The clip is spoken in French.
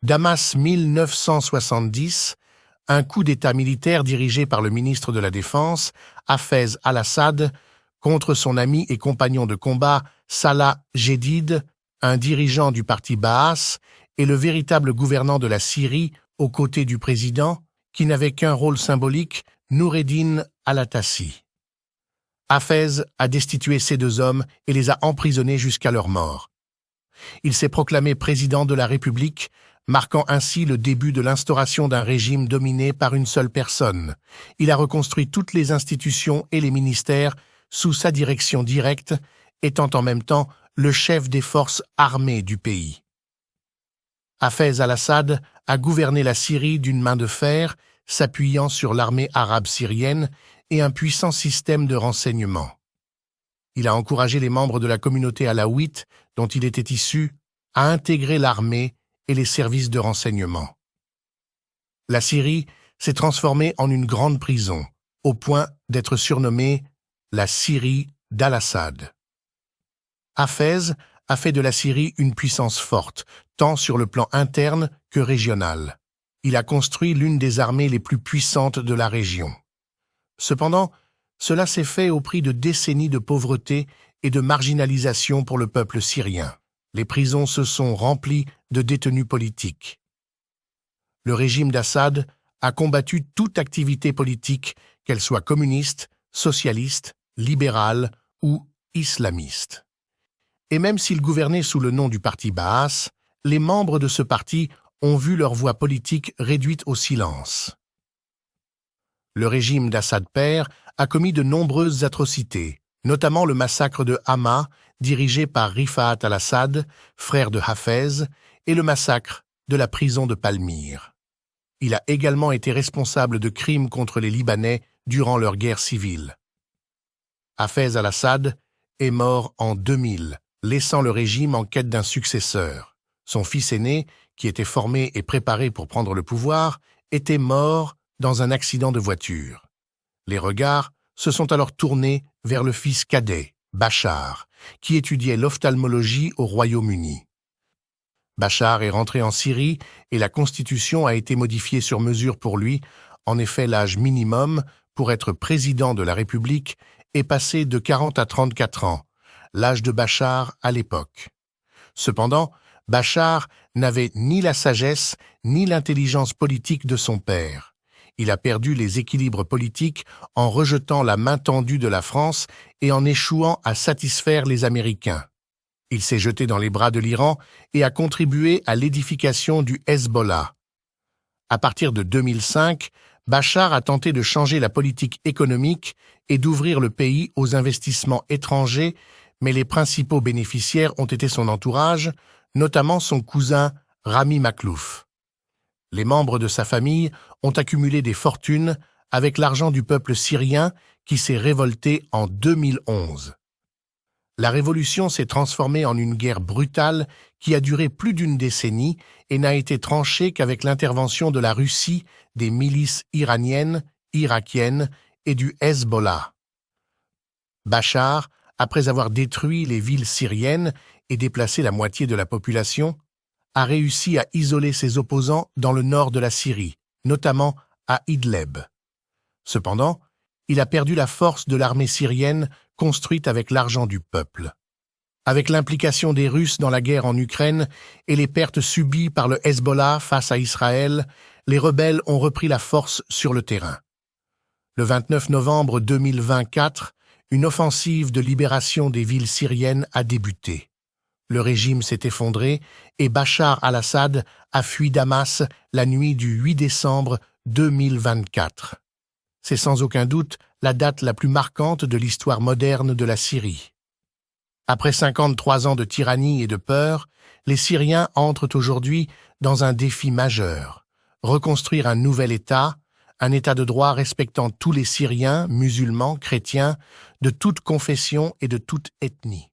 Damas 1970, un coup d'État militaire dirigé par le ministre de la Défense, Hafez al-Assad, contre son ami et compagnon de combat Salah Jedid, un dirigeant du parti Baas et le véritable gouvernant de la Syrie aux côtés du président, qui n'avait qu'un rôle symbolique, Noureddin al-Atassi. Hafez a destitué ces deux hommes et les a emprisonnés jusqu'à leur mort. Il s'est proclamé président de la République, marquant ainsi le début de l'instauration d'un régime dominé par une seule personne. Il a reconstruit toutes les institutions et les ministères sous sa direction directe, étant en même temps le chef des forces armées du pays. Hafez al-Assad a gouverné la Syrie d'une main de fer, s'appuyant sur l'armée arabe syrienne et un puissant système de renseignement. Il a encouragé les membres de la communauté alaouite, dont il était issu, à intégrer l'armée et les services de renseignement. La Syrie s'est transformée en une grande prison, au point d'être surnommée la Syrie d'Al-Assad. Hafez a fait de la Syrie une puissance forte, tant sur le plan interne que régional. Il a construit l'une des armées les plus puissantes de la région. Cependant, cela s'est fait au prix de décennies de pauvreté et de marginalisation pour le peuple syrien. Les prisons se sont remplies de détenus politiques. Le régime d'Assad a combattu toute activité politique, qu'elle soit communiste, socialiste, libérale ou islamiste. Et même s'il gouvernait sous le nom du parti Baas, les membres de ce parti ont vu leur voix politique réduite au silence. Le régime d'Assad père a commis de nombreuses atrocités, notamment le massacre de Hama, dirigé par Rifat al-Assad, frère de Hafez, et le massacre de la prison de Palmyre. Il a également été responsable de crimes contre les Libanais durant leur guerre civile. Hafez al-Assad est mort en 2000, laissant le régime en quête d'un successeur. Son fils aîné, qui était formé et préparé pour prendre le pouvoir, était mort dans un accident de voiture. Les regards se sont alors tournés vers le fils cadet, Bachar, qui étudiait l'ophtalmologie au Royaume-Uni. Bachar est rentré en Syrie et la constitution a été modifiée sur mesure pour lui. En effet, l'âge minimum pour être président de la République est passé de 40 à 34 ans, l'âge de Bachar à l'époque. Cependant, Bachar n'avait ni la sagesse ni l'intelligence politique de son père. Il a perdu les équilibres politiques en rejetant la main tendue de la France et en échouant à satisfaire les Américains. Il s'est jeté dans les bras de l'Iran et a contribué à l'édification du Hezbollah. À partir de 2005, Bachar a tenté de changer la politique économique et d'ouvrir le pays aux investissements étrangers, mais les principaux bénéficiaires ont été son entourage, notamment son cousin Rami Makhlouf. Les membres de sa famille ont accumulé des fortunes avec l'argent du peuple syrien qui s'est révolté en 2011. La révolution s'est transformée en une guerre brutale qui a duré plus d'une décennie et n'a été tranchée qu'avec l'intervention de la Russie, des milices iraniennes, irakiennes et du Hezbollah. Bachar, après avoir détruit les villes syriennes et déplacé la moitié de la population, a réussi à isoler ses opposants dans le nord de la Syrie, notamment à Idleb. Cependant, il a perdu la force de l'armée syrienne construite avec l'argent du peuple. Avec l'implication des Russes dans la guerre en Ukraine et les pertes subies par le Hezbollah face à Israël, les rebelles ont repris la force sur le terrain. Le 29 novembre 2024, une offensive de libération des villes syriennes a débuté. Le régime s'est effondré et Bachar al-Assad a fui Damas la nuit du 8 décembre 2024. C'est sans aucun doute la date la plus marquante de l'histoire moderne de la Syrie. Après 53 ans de tyrannie et de peur, les Syriens entrent aujourd'hui dans un défi majeur: reconstruire un nouvel État, un État de droit respectant tous les Syriens, musulmans, chrétiens, de toute confession et de toute ethnie.